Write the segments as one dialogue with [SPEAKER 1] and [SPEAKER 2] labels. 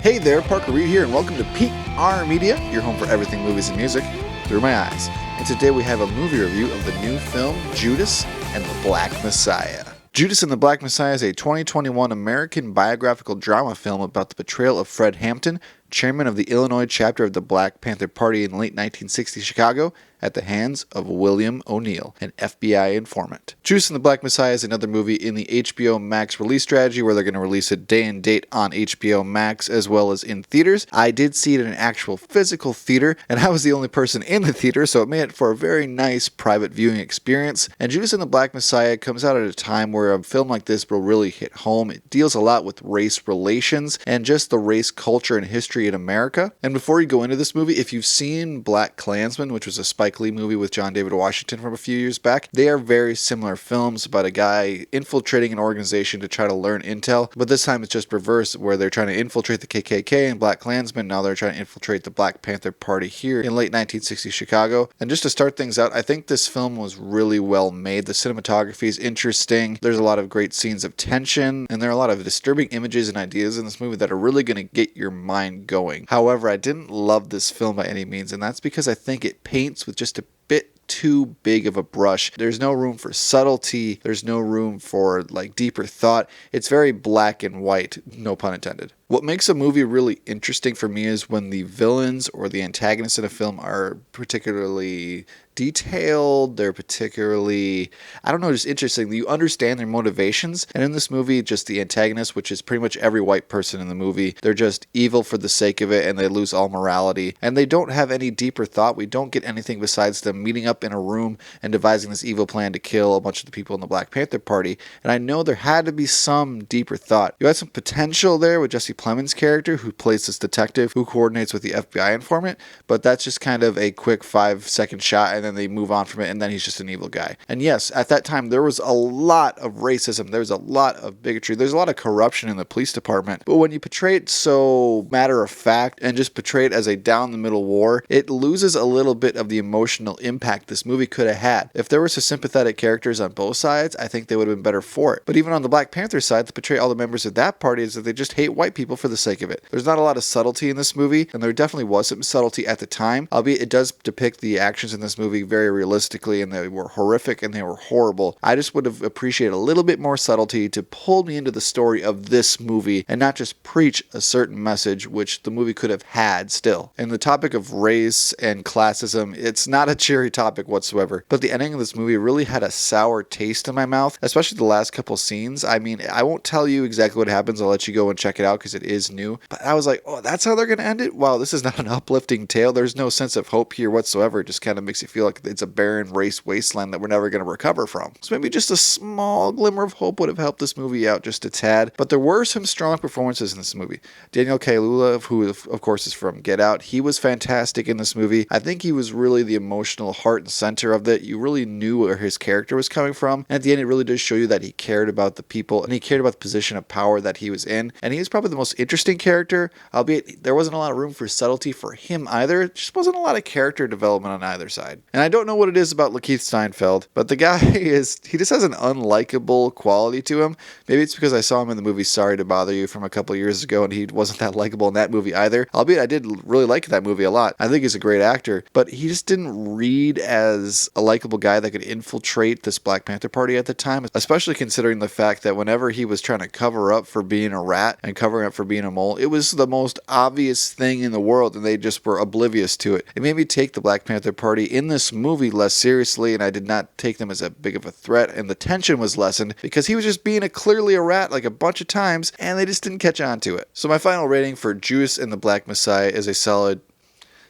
[SPEAKER 1] Hey there, Parker Reed here, and welcome to PR Media, your home for everything movies and music through my eyes. And today we have a movie review of the new film, Judas and the Black Messiah. Judas and the Black Messiah is a 2021 American biographical drama film about the portrayal of Fred Hampton, chairman of the Illinois chapter of the Black Panther Party in late 1960 Chicago, at the hands of William O'Neill, an FBI informant. Judas and the Black Messiah is another movie in the HBO Max release strategy where they're going to release it day and date on HBO Max as well as in theaters. I did see it in an actual physical theater, and I was the only person in the theater, so it made it for a very nice private viewing experience. And Judas and the Black Messiah comes out at a time where a film like this will really hit home. It deals a lot with race relations and just the race culture and history in America. And before you go into this movie, if you've seen BlacKkKlansman, which was a Spike Lee movie with John David Washington from a few years back, they are very similar films about a guy infiltrating an organization to try to learn intel, but this time it's just reverse, where they're trying to infiltrate the KKK and BlacKkKlansman. Now they're trying to infiltrate the Black Panther Party here in late 1960 Chicago. And just to start things out, I think this film was really well made. The cinematography is interesting. There's a lot of great scenes of tension, and there are a lot of disturbing images and ideas in this movie that are really going to get your mind going. However, I didn't love this film by any means, and that's because I think it paints with just a bit too big of a brush. There's no room for subtlety. There's no room for deeper thought. It's very black and white, no pun intended. What makes a movie really interesting for me is when the villains or the antagonists in a film are particularly detailed, they're particularly, just interesting. You understand their motivations, and in this movie, just the antagonist, which is pretty much every white person in the movie, they're just evil for the sake of it, and they lose all morality, and they don't have any deeper thought. We don't get anything besides them meeting up in a room and devising this evil plan to kill a bunch of the people in the Black Panther Party, and I know there had to be some deeper thought. You had some potential there with Jesse Plemons' character, who plays this detective who coordinates with the FBI informant, but that's just kind of a quick 5-second shot, and then they move on from it, and then he's just an evil guy. And yes, at that time, there was a lot of racism, there was a lot of bigotry, there's a lot of corruption in the police department, but when you portray it so matter of fact and just portray it as a down-the-middle war, it loses a little bit of the emotional impact this movie could have had. If there were some sympathetic characters on both sides, I think they would have been better for it. But even on the Black Panther side, to portray all the members of that party is that they just hate white people for the sake of it. There's not a lot of subtlety in this movie, and there definitely was some subtlety at the time, albeit it does depict the actions in this movie very realistically, and they were horrific and they were horrible. I just would have appreciated a little bit more subtlety to pull me into the story of this movie and not just preach a certain message, which the movie could have had still. And the topic of race and classism, it's not a cheery topic whatsoever, but the ending of this movie really had a sour taste in my mouth, especially the last couple scenes. I mean, I won't tell you exactly what happens. I'll let you go and check it out because it is new. But I was like, oh, that's how they're going to end it? Wow, this is not an uplifting tale. There's no sense of hope here whatsoever. It just kind of makes you feel like it's a barren race wasteland that we're never going to recover from. So maybe just a small glimmer of hope would have helped this movie out just a tad. But there were some strong performances in this movie. Daniel Kaluuya, who of course is from Get Out, he was fantastic in this movie. I think he was really the emotional heart and center of it. You really knew where his character was coming from. And at the end, it really does show you that he cared about the people and he cared about the position of power that he was in. And he was probably the most interesting character, albeit there wasn't a lot of room for subtlety for him either. It just wasn't a lot of character development on either side. And I don't know what it is about Lakeith Steinfeld, but the guy he just has an unlikable quality to him. Maybe it's because I saw him in the movie Sorry to Bother You from a couple years ago, and he wasn't that likable in that movie either. Albeit I did really like that movie a lot. I think he's a great actor, but he just didn't read as a likable guy that could infiltrate this Black Panther Party at the time, especially considering the fact that whenever he was trying to cover up for being a rat and covering up for being a mole, it was the most obvious thing in the world, and they just were oblivious to it. It made me take the Black Panther Party in this movie less seriously, and I did not take them as a big of a threat, and the tension was lessened because he was just being clearly a rat like a bunch of times, and they just didn't catch on to it. So my final rating for Judas and the Black Messiah is a solid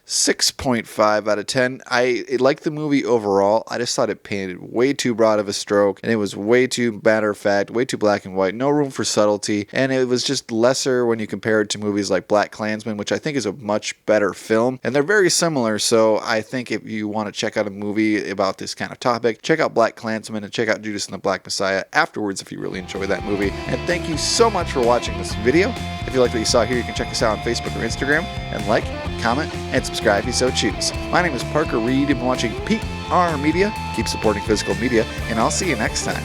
[SPEAKER 1] 6.5 out of 10. I liked the movie overall. I just thought it painted way too broad of a stroke, and it was way too matter of fact, way too black and white, no room for subtlety, and it was just lesser when you compare it to movies like BlacKkKlansman, which I think is a much better film, and they're very similar. So I think if you want to check out a movie about this kind of topic, check out BlacKkKlansman and check out Judas and the Black Messiah afterwards if you really enjoy that movie. And thank you so much for watching this video. If you like what you saw here, you can check us out on Facebook or Instagram, and like, comment, and subscribe if you so choose. My name is Parker Reed. You've been watching PR Media. Keep supporting physical media, and I'll see you next time.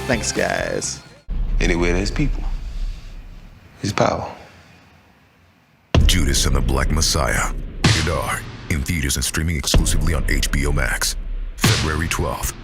[SPEAKER 1] Thanks, guys.
[SPEAKER 2] Anywhere there's people, there's power. Judas and the Black Messiah. Rated R. In theaters and streaming exclusively on HBO Max. February 12th.